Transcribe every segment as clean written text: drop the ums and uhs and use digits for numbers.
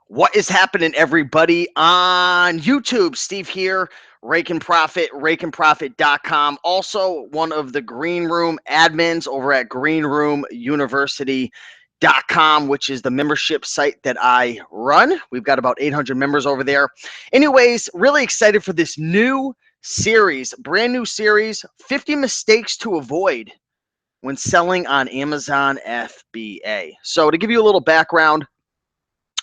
What is happening, everybody, on YouTube? Steve here, Raiken Profit, RaikenProfit.com. Also, one of the Green Room admins over at GreenRoomUniversity.com, which is the membership site that I run. We've got about 800 members over there. Anyways, really excited for this new series, brand new series, 50 mistakes to avoid when selling on Amazon FBA. So to give you a little background,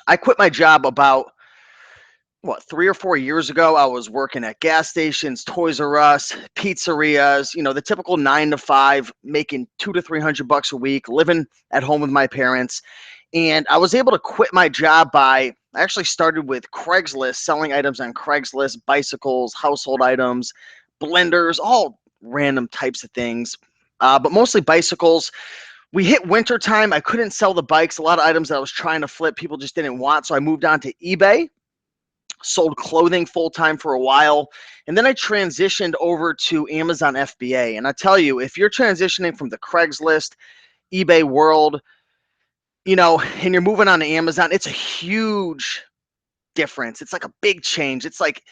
I quit my job about 3 or 4 years ago. I was working at gas stations, Toys R Us, pizzerias, the typical 9 to 5, making 200 to 300 bucks a week, living at home with my parents. And I was able to quit my job I actually started with Craigslist, selling items on Craigslist, bicycles, household items, blenders, all random types of things, but mostly bicycles. We hit winter time. I couldn't sell the bikes. A lot of items that I was trying to flip, people just didn't want. So I moved on to eBay, sold clothing full time for a while. And then I transitioned over to Amazon FBA. And I tell you, if you're transitioning from the Craigslist, eBay world, and you're moving on to Amazon, it's a huge difference. It's like a big change. It's like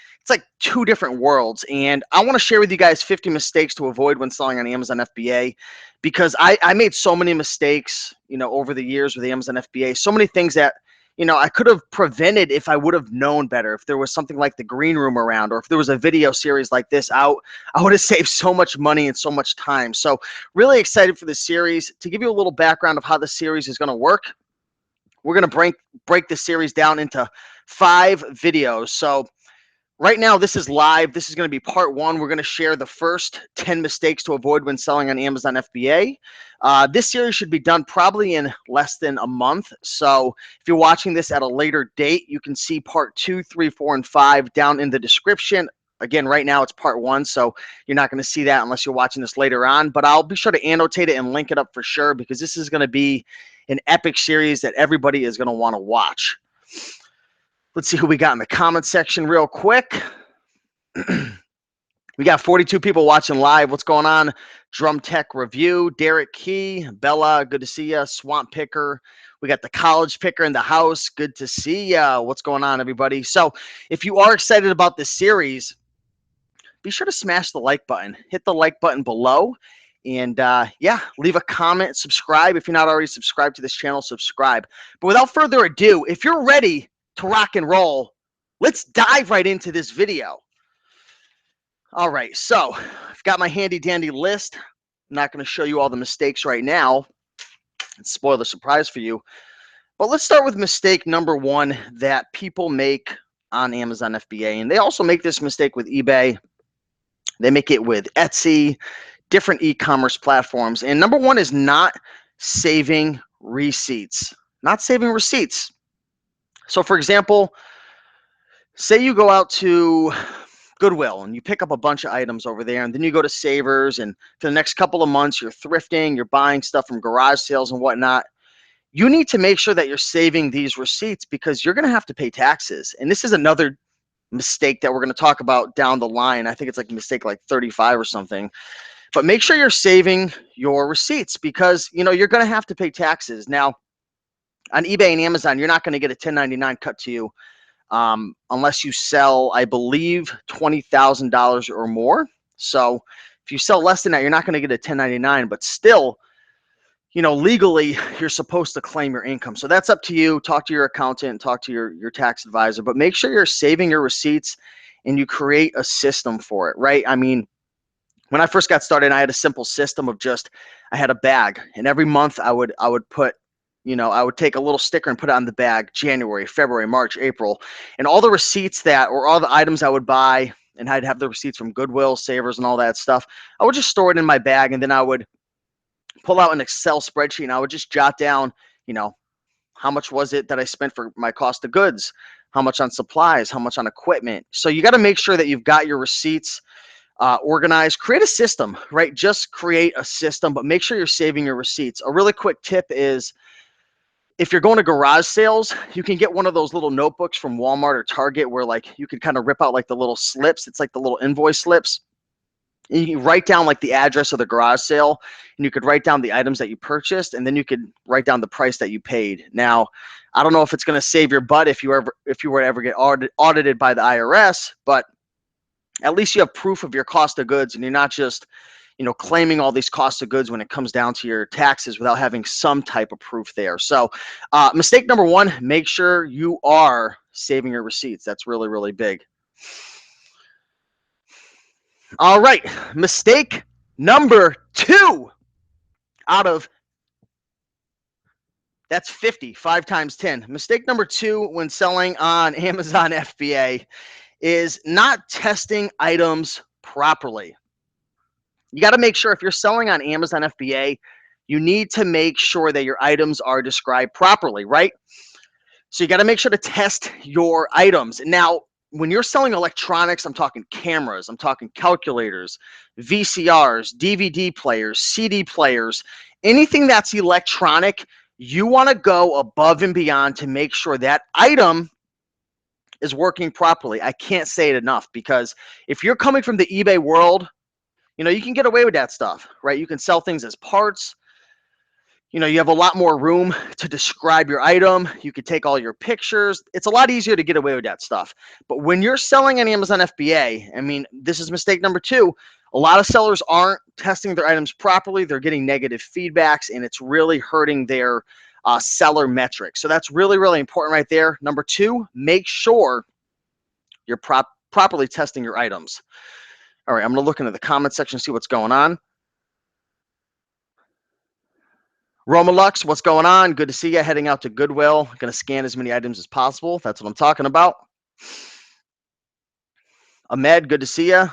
two different worlds. And I want to share with you guys 50 mistakes to avoid when selling on Amazon FBA, because I made so many mistakes, over the years with Amazon FBA, so many things that, I could have prevented if I would have known better. If there was something like the Green Room around, or if there was a video series like this out, I would have saved so much money and so much time. So really excited for this series. To give you a little background of how the series is going to work, we're going to break the series down into 5 videos. So right now, this is live. This is going to be part 1. We're going to share the first 10 mistakes to avoid when selling on Amazon FBA. This series should be done probably in less than a month. So if you're watching this at a later date, you can see part 2, 3, 4, and 5 down in the description. Again, right now it's part 1, so you're not going to see that unless you're watching this later on. But I'll be sure to annotate it and link it up for sure, because this is going to be an epic series that everybody is going to want to watch. Let's see who we got in the comment section real quick. We got 42 people watching live. What's going on? Drum Tech Review, Derek Key, Bella, good to see ya. Swamp Picker. We got the College Picker in the house. Good to see ya. What's going on, everybody? So if you are excited about this series, be sure to smash the like button. Hit the like button below. And yeah, leave a comment, subscribe. If you're not already subscribed to this channel, subscribe. But without further ado, if you're ready to rock and roll, let's dive right into this video. All right, so I've got my handy dandy list. I'm not going to show you all the mistakes right now and spoil the surprise for you. But let's start with mistake number 1 that people make on Amazon FBA. And they also make this mistake with eBay. They make it with Etsy, different e-commerce platforms. And number 1 is not saving receipts. Not saving receipts. So for example, say you go out to Goodwill and you pick up a bunch of items over there, and then you go to Savers, and for the next couple of months you're thrifting, you're buying stuff from garage sales and whatnot. You need to make sure that you're saving these receipts, because you're going to have to pay taxes. And this is another mistake that we're going to talk about down the line. I think it's like mistake like 35 or something. But make sure you're saving your receipts, because you're going to have to pay taxes. Now, on eBay and Amazon, you're not going to get a 1099 cut to you unless you sell, I believe, $20,000 or more. So if you sell less than that, you're not going to get a 1099, but still, legally, you're supposed to claim your income. So that's up to you. Talk to your accountant, talk to your tax advisor, but make sure you're saving your receipts and you create a system for it, right? I mean, when I first got started, I had a simple system of I had a bag, and every month I would put, I would take a little sticker and put it on the bag, January, February, March, April, and all the receipts or all the items I would buy, and I'd have the receipts from Goodwill, Savers, and all that stuff. I would just store it in my bag, and then I would pull out an Excel spreadsheet, and I would just jot down, how much was it that I spent for my cost of goods, how much on supplies, how much on equipment. So you got to make sure that you've got your receipts organized. Create a system, right? Just create a system, but make sure you're saving your receipts. A really quick tip is, if you're going to garage sales, you can get one of those little notebooks from Walmart or Target where you could kind of rip out like the little slips. It's like the little invoice slips. And you can write down like the address of the garage sale, and you could write down the items that you purchased, and then you could write down the price that you paid. Now, I don't know if it's going to save your butt if you were to ever get audited by the IRS, but at least you have proof of your cost of goods, and you're not just, claiming all these costs of goods when it comes down to your taxes without having some type of proof there. So mistake number one, make sure you are saving your receipts. That's really, really big. All right, mistake number two out of, that's 50, 5 times 10. Mistake number two when selling on Amazon FBA is not testing items properly. You got to make sure if you're selling on Amazon FBA, you need to make sure that your items are described properly, right? So you got to make sure to test your items. Now, when you're selling electronics, I'm talking cameras, I'm talking calculators, VCRs, DVD players, CD players, anything that's electronic, you want to go above and beyond to make sure that item is working properly. I can't say it enough, because if you're coming from the eBay world, you can get away with that stuff, right? You can sell things as parts. You have a lot more room to describe your item. You could take all your pictures. It's a lot easier to get away with that stuff. But when you're selling on Amazon FBA, I mean, this is mistake number two. A lot of sellers aren't testing their items properly. They're getting negative feedbacks, and it's really hurting their seller metrics. So that's really, really important right there. Number two, make sure you're properly testing your items. All right, I'm going to look into the comment section, see what's going on. Romalux, what's going on? Good to see you. Heading out to Goodwill. Going to scan as many items as possible. That's what I'm talking about. Ahmed, good to see you.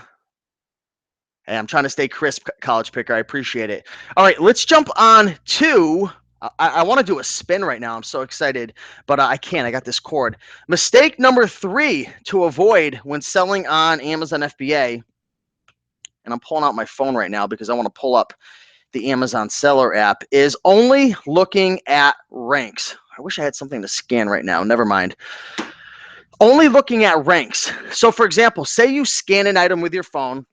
Hey, I'm trying to stay crisp, college picker. I appreciate it. All right, let's jump on to, I want to do a spin right now. I'm so excited, but I can't. I got this cord. Mistake number three to avoid when selling on Amazon FBA. And I'm pulling out my phone right now because I want to pull up the Amazon seller app, is only looking at ranks. I wish I had something to scan right now. Never mind. Only looking at ranks. So for example, say you scan an item with your phone.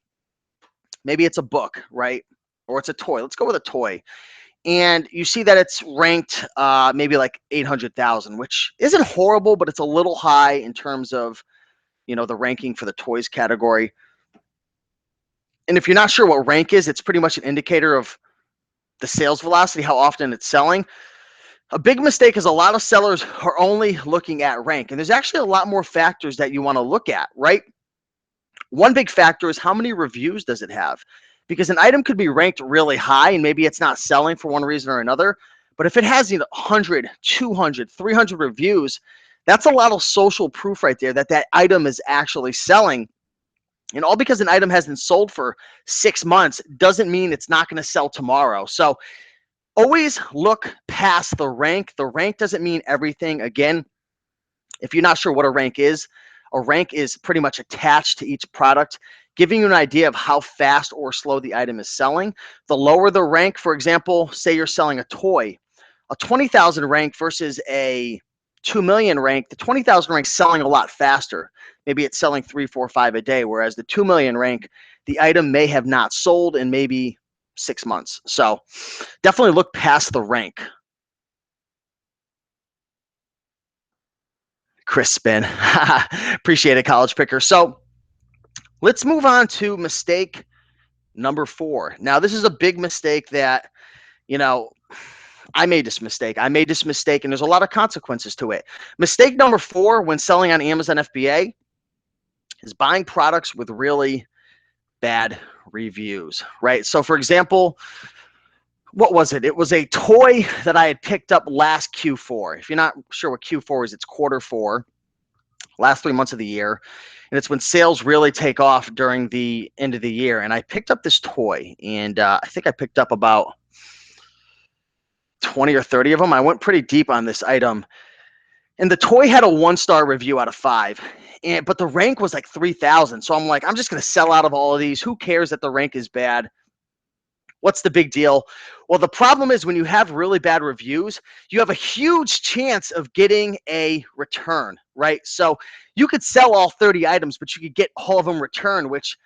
Maybe it's a book, right? Or it's a toy. Let's go with a toy. And you see that it's ranked maybe like 800,000, which isn't horrible, but it's a little high in terms of, the ranking for the toys category. And if you're not sure what rank is, it's pretty much an indicator of the sales velocity, how often it's selling. A big mistake is a lot of sellers are only looking at rank, and there's actually a lot more factors that you want to look at, right? One big factor is how many reviews does it have? Because an item could be ranked really high and maybe it's not selling for one reason or another, but if it has 100, 200, 300 reviews, that's a lot of social proof right there that that item is actually selling. And all because an item hasn't sold for 6 months doesn't mean it's not going to sell tomorrow. So always look past the rank. The rank doesn't mean everything. Again, if you're not sure what a rank is pretty much attached to each product, giving you an idea of how fast or slow the item is selling. The lower the rank, for example, say you're selling a toy, a 20,000 rank versus a 2 million rank, the 20,000 rank selling a lot faster. Maybe it's selling 3, 4, 5 a day, whereas the 2 million rank, the item may have not sold in maybe 6 months. So definitely look past the rank. Chris Spin. Appreciate it, college picker. So let's move on to mistake number 4. Now, this is a big mistake that, I made this mistake. And there's a lot of consequences to it. Mistake number 4 when selling on Amazon FBA is buying products with really bad reviews, right? So for example, what was it? It was a toy that I had picked up last Q4. If you're not sure what Q4 is, it's Q4, last 3 months of the year. And it's when sales really take off during the end of the year. And I picked up this toy, and I think I picked up about 20 or 30 of them. I went pretty deep on this item. And the toy had a 1-star review out of 5. But the rank was like 3,000. So I'm like, I'm just going to sell out of all of these. Who cares that the rank is bad? What's the big deal? Well, the problem is when you have really bad reviews, you have a huge chance of getting a return, right? So you could sell all 30 items, but you could get all of them returned, which,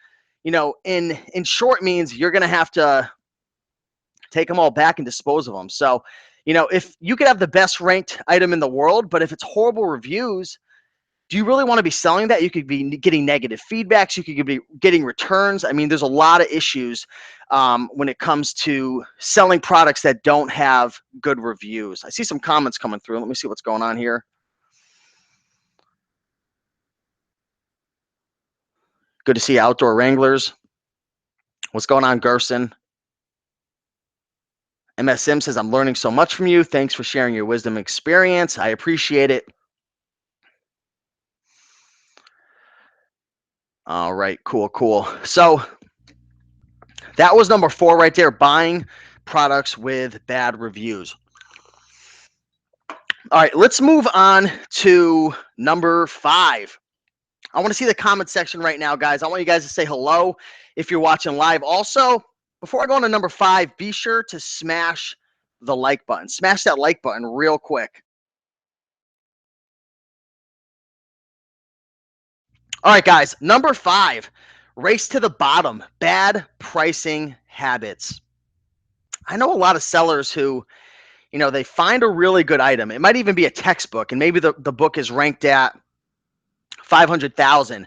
in short means you're going to have to take them all back and dispose of them. So If you could have the best ranked item in the world, but if it's horrible reviews, do you really want to be selling that? You could be getting negative feedbacks. You could be getting returns. I mean, there's a lot of issues when it comes to selling products that don't have good reviews. I see some comments coming through. Let me see what's going on here. Good to see you, Outdoor Wranglers. What's going on, Gerson? MSM says, I'm learning so much from you. Thanks for sharing your wisdom and experience. I appreciate it. All right, cool. So that was number 4 right there, buying products with bad reviews. All right, let's move on to number 5. I want to see the comment section right now, guys. I want you guys to say hello if you're watching live. Also, before I go on to number 5, be sure to smash the like button. Smash that like button real quick. All right, guys, number 5, race to the bottom, bad pricing habits. I know a lot of sellers who, they find a really good item. It might even be a textbook, and maybe the book is ranked at 500,000.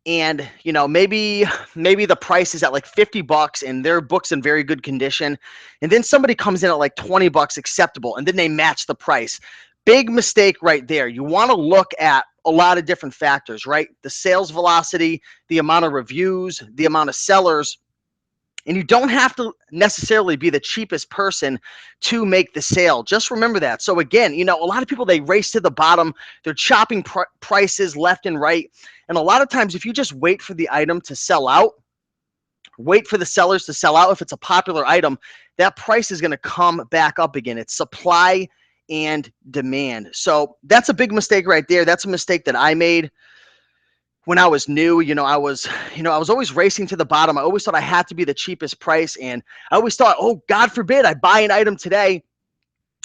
And maybe the price is at like $50 and their book's in very good condition, and then somebody comes in at like $20 acceptable, and then they match the price. Big mistake right there. You want to look at a lot of different factors, right? The sales velocity, the amount of reviews, the amount of sellers. And you don't have to necessarily be the cheapest person to make the sale. Just remember that. So again, a lot of people, they race to the bottom. They're chopping prices left and right. And a lot of times, if you just wait for the item to sell out, wait for the sellers to sell out, if it's a popular item, that price is going to come back up again. It's supply and demand. So that's a big mistake right there. That's a mistake that I made when I was new. I was always racing to the bottom. I always thought I had to be the cheapest price. And I always thought, oh, God forbid I buy an item today.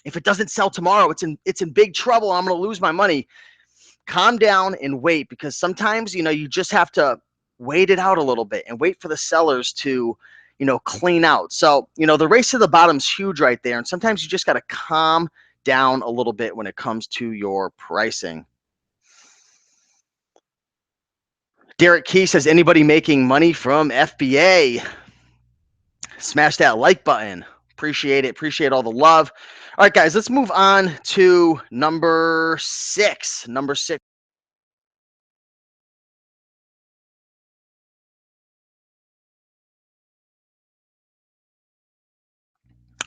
If it doesn't sell tomorrow, it's in big trouble. I'm going to lose my money. Calm down and wait, because sometimes, you just have to wait it out a little bit and wait for the sellers to, clean out. So, the race to the bottom is huge right there. And sometimes you just got to calm down a little bit when it comes to your pricing. Derek Key says, anybody making money from FBA? Smash that like button. Appreciate it. Appreciate all the love. All right, guys, let's move on to number 6. Number 6.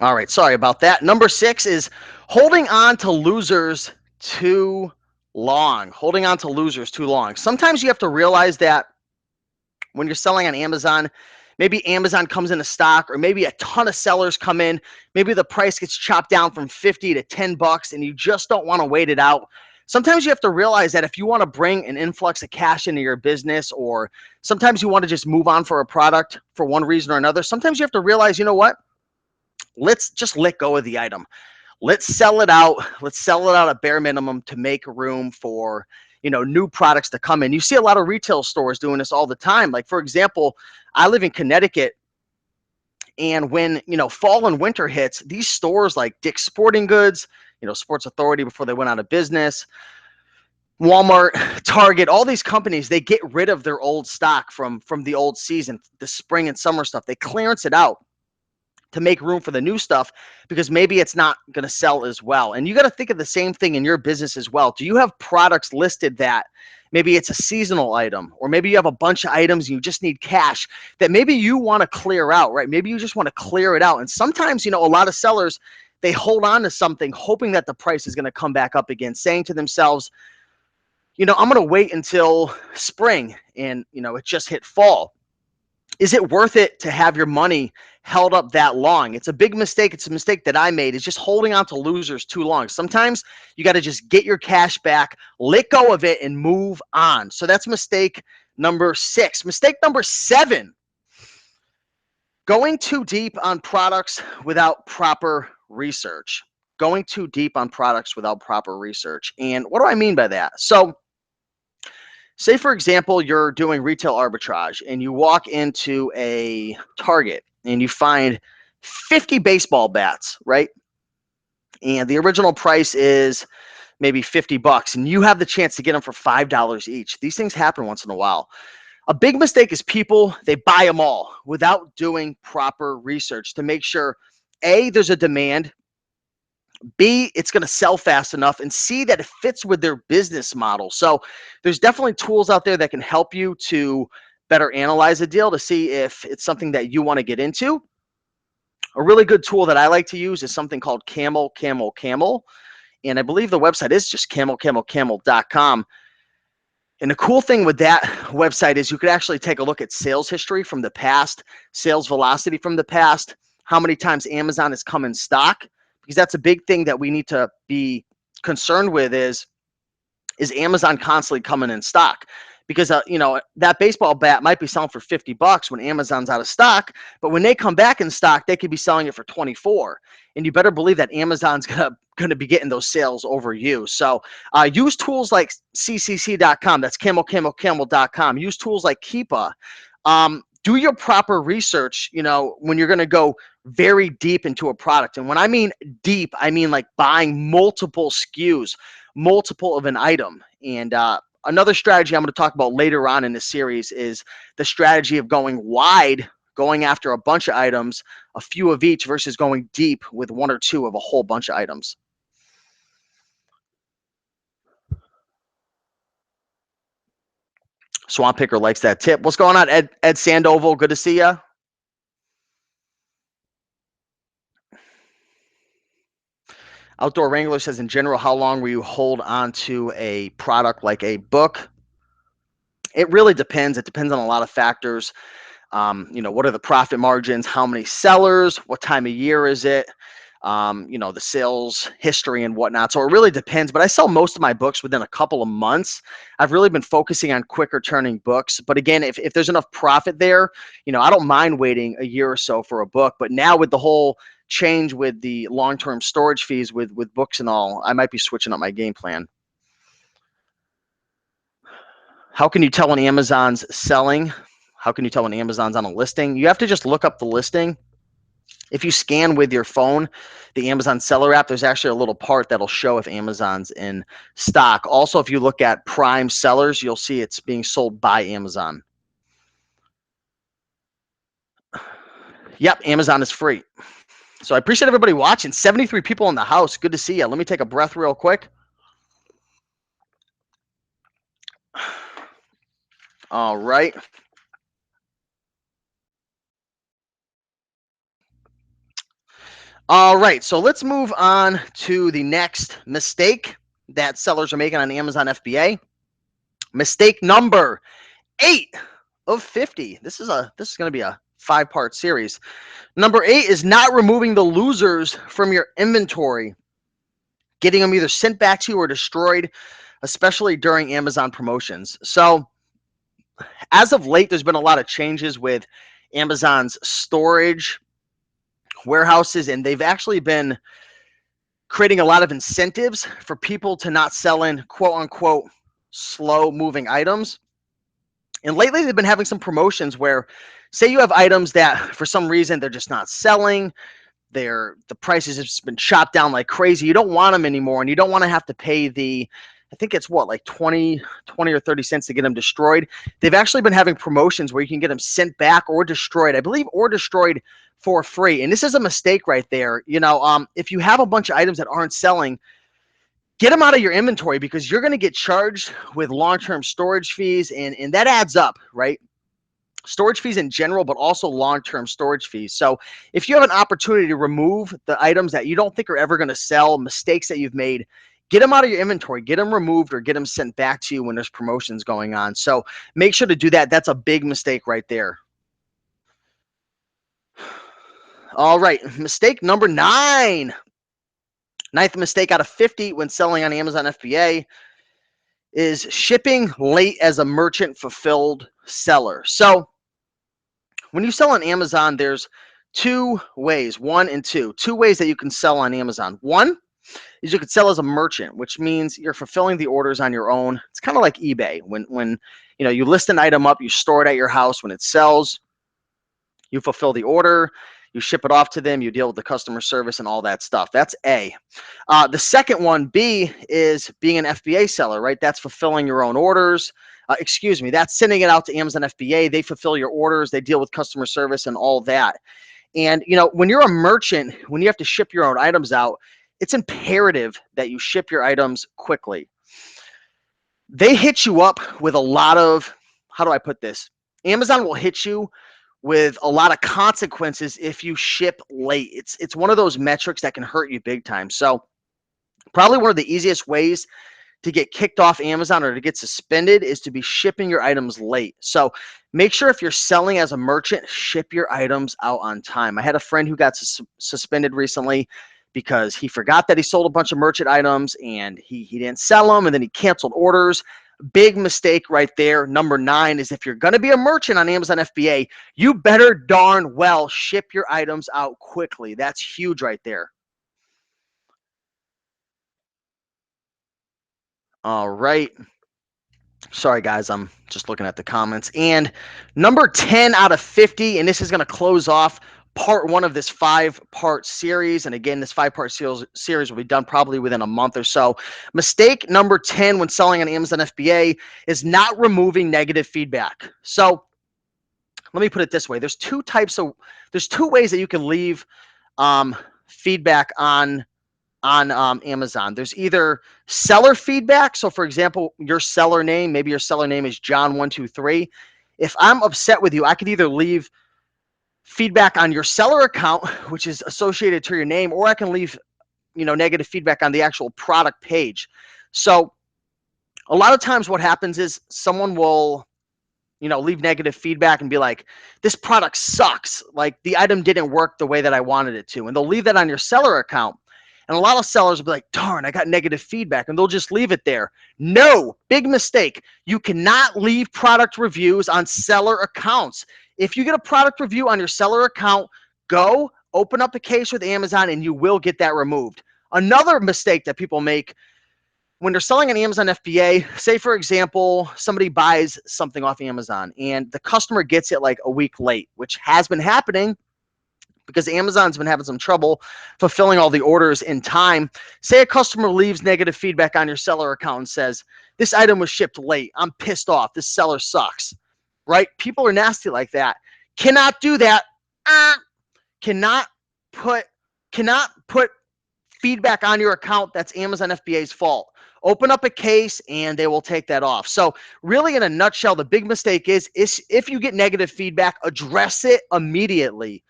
All right, sorry about that. Number 6 is holding on to losers too long. Holding on to losers too long. Sometimes you have to realize that when you're selling on Amazon, maybe Amazon comes into stock, or maybe a ton of sellers come in. Maybe the price gets chopped down from 50 to $10, and you just don't want to wait it out. Sometimes you have to realize that if you want to bring an influx of cash into your business, or sometimes you want to just move on for a product for one reason or another, sometimes you have to realize, you know what? Let's just let go of the item. Let's sell it out. Let's sell it out at bare minimum to make room for, new products to come in. You see a lot of retail stores doing this all the time. Like, for example, I live in Connecticut, and when, fall and winter hits, these stores like Dick's Sporting Goods, Sports Authority before they went out of business, Walmart, Target, all these companies, they get rid of their old stock from the old season, the spring and summer stuff. They clearance it out to make room for the new stuff, because maybe it's not going to sell as well. And you got to think of the same thing in your business as well. Do you have products listed that maybe it's a seasonal item, or maybe you have a bunch of items and you just need cash that maybe you want to clear out, right? Maybe you just want to clear it out. And sometimes, a lot of sellers, they hold on to something hoping that the price is going to come back up again, saying to themselves, I'm going to wait until spring, and, it just hit fall. Is it worth it to have your money held up that long? It's a big mistake. It's a mistake that I made, is just holding on to losers too long. Sometimes you got to just get your cash back, let go of it, and move on. So that's mistake number 6. Mistake number 7, going too deep on products without proper research. Going too deep on products without proper research. And what do I mean by that? So say, for example, you're doing retail arbitrage and you walk into a Target and you find 50 baseball bats, right? and the original price is maybe 50 bucks, and you have the chance to get them for $5 each. These things happen once in a while. A big mistake is people, they buy them all without doing proper research to make sure A, there's a demand, B, it's going to sell fast enough, and C, that it fits with their business model. So there's definitely tools out there that can help you to better analyze a deal to see if it's something that you want to get into. A really good tool that I like to use is something called Camel. And I believe the website is just camel.com. And the cool thing with that website is you could actually take a look at sales history from the past, sales velocity from the past, how many times Amazon has come in stock, because that's a big thing that we need to be concerned with is Amazon constantly coming in stock? Because that baseball bat might be selling for 50 bucks when Amazon's out of stock, but when they come back in stock, they could be selling it for 24. And you better believe that Amazon's gonna be getting those sales over you. So use tools like ccc.com. That's camel.com. Use tools like Keepa. Do your proper research, when you're going to go very deep into a product. And when I mean deep, I mean like buying multiple SKUs, multiple of an item. And another strategy I'm going to talk about later on in the series is the strategy of going wide, going after a bunch of items, a few of each, versus going deep with one or two of a whole bunch of items. Swamp Picker likes that tip. What's going on, Ed Sandoval? Good to see you. Outdoor Wrangler says, in general, how long will you hold on to a product like a book? It really depends. It depends on a lot of factors. What are the profit margins? How many sellers? What time of year is it? The sales history and whatnot. So it really depends. But I sell most of my books within a couple of months. I've really been focusing on quicker turning books. But again, if there's enough profit there, I don't mind waiting a year or so for a book. But now with the whole change with the long-term storage fees with books and all, I might be switching up my game plan. How can you tell when Amazon's selling? How can you tell when Amazon's on a listing? You have to just look up the listing. If you scan with your phone, the Amazon seller app, there's actually a little part that'll show if Amazon's in stock. Also, if you look at Prime sellers, you'll see it's being sold by Amazon. Yep, Amazon is free. So I appreciate everybody watching. 73 people in the house. Good to see you. Let me take a breath real quick. All right. All right, so let's move on to the next mistake that sellers are making on Amazon FBA. Mistake number 8 of 50. This is going to be a 5-part series. Number 8 is not removing the losers from your inventory, getting them either sent back to you or destroyed, especially during Amazon promotions. So as of late, there's been a lot of changes with Amazon's storage warehouses, and they've actually been creating a lot of incentives for people to not sell in quote unquote slow moving items. And lately they've been having some promotions where, say you have items that for some reason they're just not selling, the prices have just been chopped down like crazy. You don't want them anymore, and you don't want to have to pay I think it's like 20 or 30 cents to get them destroyed. They've actually been having promotions where you can get them sent back or destroyed, I believe, or destroyed for free. And this is a mistake right there. If you have a bunch of items that aren't selling, get them out of your inventory, because you're going to get charged with long-term storage fees, and that adds up, right? Storage fees in general, but also long-term storage fees. So if you have an opportunity to remove the items that you don't think are ever going to sell, mistakes that you've made, get them out of your inventory, get them removed, or get them sent back to you when there's promotions going on. So make sure to do that. That's a big mistake right there. All right, mistake number 9. 9th mistake out of 50 when selling on Amazon FBA is shipping late as a merchant fulfilled seller. So when you sell on Amazon, there's 2 ways, 1 and 2 ways that you can sell on Amazon. One is you could sell as a merchant, which means you're fulfilling the orders on your own. It's kind of like eBay. When you list an item up, you store it at your house. When it sells, you fulfill the order. You ship it off to them, you deal with the customer service and all that stuff. That's A. The second one, B, is being an FBA seller, right? That's fulfilling your own orders. That's sending it out to Amazon FBA. They fulfill your orders, they deal with customer service and all that. And, when you're a merchant, when you have to ship your own items out, it's imperative that you ship your items quickly. They hit you up with a lot of, how do I put this? Amazon will hit you with a lot of consequences if you ship late. It's one of those metrics that can hurt you big time. So probably one of the easiest ways to get kicked off Amazon or to get suspended is to be shipping your items late. So make sure if you're selling as a merchant, ship your items out on time. I had a friend who got suspended recently because he forgot that he sold a bunch of merchant items and he didn't sell them, and then he canceled orders. Big mistake right there. Number 9 is if you're going to be a merchant on Amazon FBA, you better darn well ship your items out quickly. That's huge right there. All right. Sorry, guys, I'm just looking at the comments. And number 10 out of 50, and this is going to close off part 1 of this 5-part series. And again, this 5-part series will be done probably within a month or so. Mistake number 10 when selling on Amazon FBA is not removing negative feedback. So let me put it this way. There's two ways that you can leave feedback on Amazon. There's either seller feedback. So for example, your seller name, maybe your seller name is John123. If I'm upset with you, I could either leave feedback on your seller account, which is associated to your name, or I can leave, negative feedback on the actual product page. So a lot of times what happens is someone will, leave negative feedback and be like, this product sucks. Like the item didn't work the way that I wanted it to. And they'll leave that on your seller account. And a lot of sellers will be like, darn, I got negative feedback, and they'll just leave it there. No, big mistake. You cannot leave product reviews on seller accounts. If you get a product review on your seller account, go open up a case with Amazon and you will get that removed. Another mistake that people make when they're selling on Amazon FBA, say for example, somebody buys something off Amazon and the customer gets it like a week late, which has been happening because Amazon's been having some trouble fulfilling all the orders in time. Say a customer leaves negative feedback on your seller account and says, this item was shipped late. I'm pissed off. This seller sucks, right? People are nasty like that. Cannot do that. Cannot put feedback on your account. That's Amazon FBA's fault. Open up a case and they will take that off. So really in a nutshell, the big mistake is if you get negative feedback, address it immediately.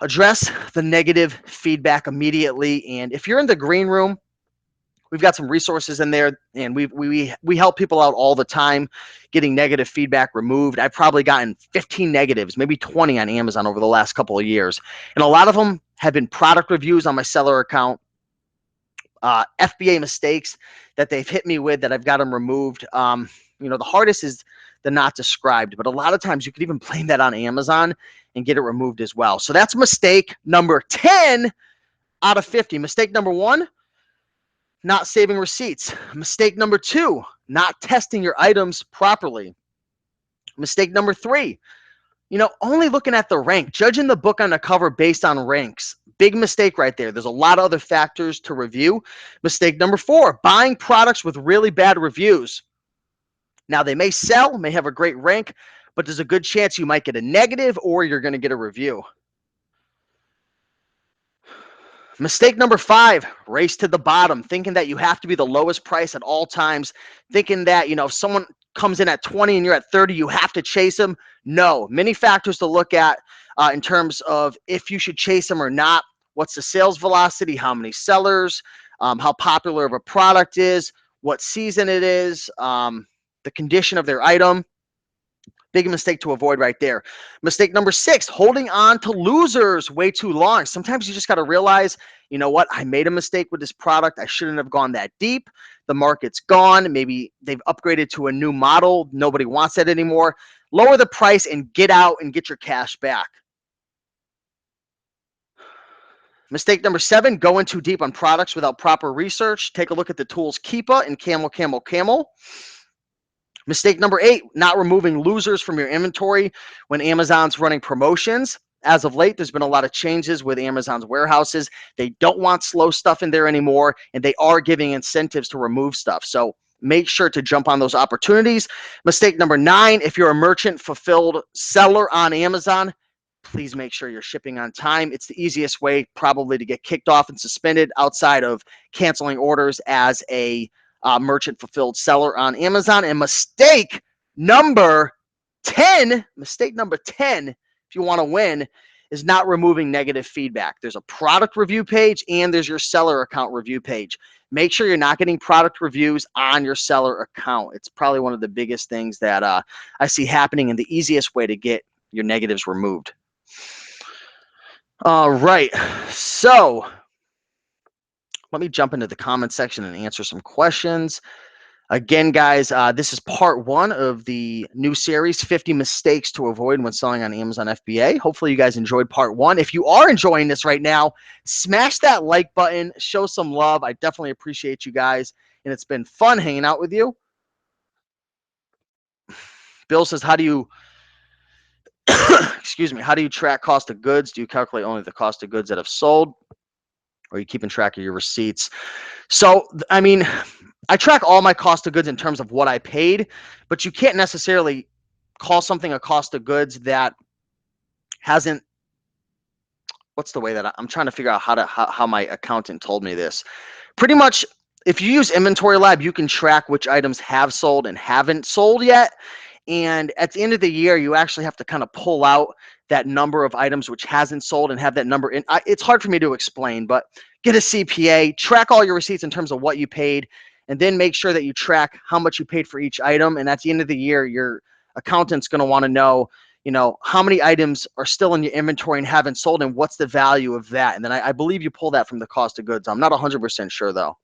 Address the negative feedback immediately. And if you're in the green room, we've got some resources in there, and we help people out all the time getting negative feedback removed. I've probably gotten 15 negatives, maybe 20 on Amazon over the last couple of years. And a lot of them have been product reviews on my seller account, FBA mistakes that they've hit me with that I've got them removed. The hardest is the not described, but a lot of times you could even blame that on Amazon and get it removed as well. So that's mistake number 10 out of 50. Mistake number 1, not saving receipts. Mistake number 2, not testing your items properly. Mistake number 3, only looking at the rank, judging the book on the cover based on ranks. Big mistake right there. There's a lot of other factors to review. Mistake number 4, buying products with really bad reviews. Now, they may sell, may have a great rank, but there's a good chance you might get a negative or you're going to get a review. Mistake number 5, race to the bottom, thinking that you have to be the lowest price at all times, thinking that, if someone comes in at 20 and you're at 30, you have to chase them. No, many factors to look at in terms of if you should chase them or not. What's the sales velocity? How many sellers? How popular of a product is? What season it is? The condition of their item. Big mistake to avoid right there. Mistake number 6, holding on to losers way too long. Sometimes you just got to realize, you know what? I made a mistake with this product. I shouldn't have gone that deep. The market's gone. Maybe they've upgraded to a new model. Nobody wants that anymore. Lower the price and get out and get your cash back. Mistake number 7, going too deep on products without proper research. Take a look at the tools Keepa and Camel. Mistake number 8, not removing losers from your inventory when Amazon's running promotions. as of late, there's been a lot of changes with Amazon's warehouses. They don't want slow stuff in there anymore, and they are giving incentives to remove stuff. So make sure to jump on those opportunities. Mistake number 9, if you're a merchant fulfilled seller on Amazon, please make sure you're shipping on time. It's the easiest way probably to get kicked off and suspended outside of canceling orders as a merchant fulfilled seller on Amazon. And mistake number 10, if you want to win, is not removing negative feedback. There's a product review page and there's your seller account review page. Make sure you're not getting product reviews on your seller account. It's probably one of the biggest things that I see happening and the easiest way to get your negatives removed. All right, so let me jump into the comment section and answer some questions. Again, guys, this is part 1 of the new series, 50 Mistakes to Avoid When Selling on Amazon FBA. Hopefully you guys enjoyed part 1. If you are enjoying this right now, smash that like button, show some love. I definitely appreciate you guys, and it's been fun hanging out with you. Bill says, how do you excuse me, how do you track cost of goods? Do you calculate only the cost of goods that have sold, or are you keeping track of your receipts? So, I mean, I track all my cost of goods in terms of what I paid, but you can't necessarily call something a cost of goods that hasn't, what's the way that I'm trying to figure out how my accountant told me this. Pretty much, if you use Inventory Lab, you can track which items have sold and haven't sold yet. And at the end of the year, you actually have to kind of pull out that number of items which hasn't sold and have that number in. It's hard for me to explain, but get a CPA, track all your receipts in terms of what you paid, and then make sure that you track how much you paid for each item. And at the end of the year, your accountant's going to want to know, how many items are still in your inventory and haven't sold, and what's the value of that. And then I believe you pull that from the cost of goods. I'm not 100% sure, though.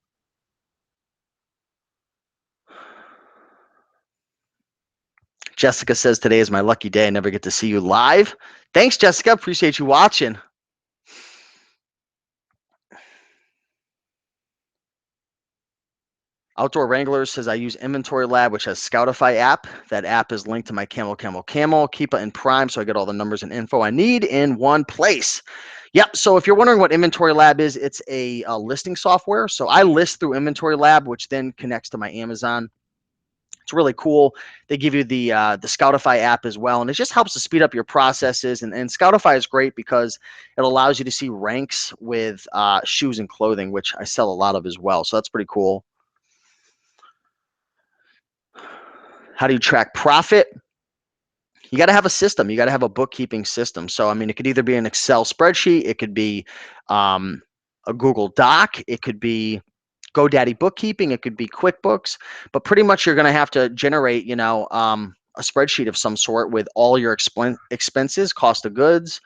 Jessica says, today is my lucky day. I never get to see you live. Thanks, Jessica. Appreciate you watching. Outdoor Wrangler says, I use Inventory Lab, which has Scoutify app. That app is linked to my Camel, Keepa, and Prime, so I get all the numbers and info I need in one place. Yep, so if you're wondering what Inventory Lab is, it's a listing software. So I list through Inventory Lab, which then connects to my Amazon. It's really cool. They give you the Scoutify app as well, and it just helps to speed up your processes. And Scoutify is great because it allows you to see ranks with shoes and clothing, which I sell a lot of as well. So that's pretty cool. How do you track profit? You got to have a system. You got to have a bookkeeping system. So, I mean, it could either be an Excel spreadsheet. It could be a Google Doc. It could be GoDaddy bookkeeping. It could be QuickBooks. But pretty much you're going to have to generate, a spreadsheet of some sort with all your expenses, cost of goods,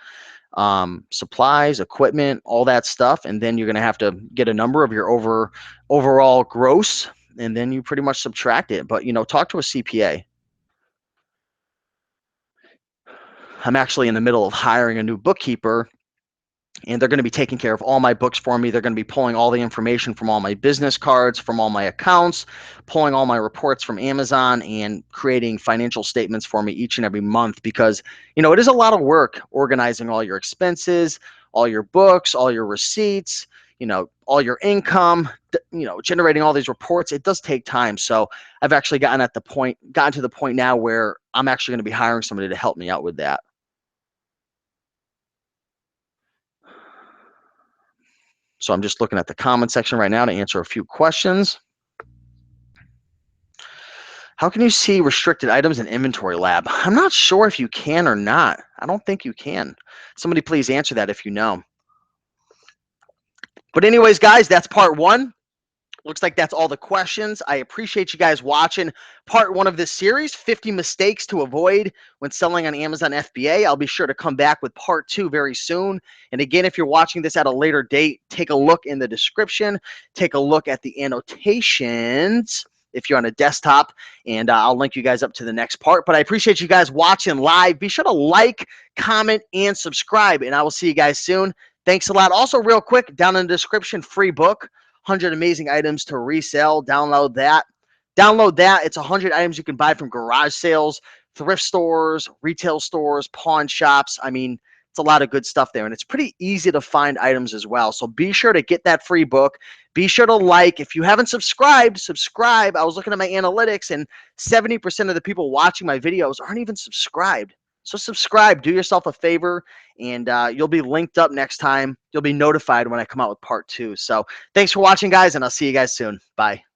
supplies, equipment, all that stuff. And then you're going to have to get a number of your overall gross, and then you pretty much subtract it. But, talk to a CPA. I'm actually in the middle of hiring a new bookkeeper, and they're going to be taking care of all my books for me. They're going to be pulling all the information from all my business cards, from all my accounts, pulling all my reports from Amazon, and creating financial statements for me each and every month, because, it is a lot of work organizing all your expenses, all your books, all your receipts, all your income, generating all these reports. It does take time. So I've actually gotten to the point now where I'm actually going to be hiring somebody to help me out with that. So I'm just looking at the comment section right now to answer a few questions. How can you see restricted items in Inventory Lab? I'm not sure if you can or not. I don't think you can. Somebody please answer that if you know. But anyways, guys, that's part 1. Looks like that's all the questions. I appreciate you guys watching part 1 of this series, 50 mistakes to avoid when selling on Amazon FBA. I'll be sure to come back with part 2 very soon. And again, if you're watching this at a later date, take a look in the description. Take a look at the annotations if you're on a desktop, and I'll link you guys up to the next part. But I appreciate you guys watching live. Be sure to like, comment, and subscribe, and I will see you guys soon. Thanks a lot. Also, real quick, down in the description, free book, 100 amazing items to resell. Download that. It's 100 items you can buy from garage sales, thrift stores, retail stores, pawn shops. I mean, it's It's a lot of good stuff there, and it's pretty easy to find items as well. So be sure to get that free book. Be sure to like. If you haven't subscribed, subscribe. I was looking at my analytics, and 70% of the people watching my videos aren't even subscribed. So subscribe, do yourself a favor, and you'll be linked up next time. You'll be notified when I come out with part 2. So thanks for watching, guys, and I'll see you guys soon. Bye.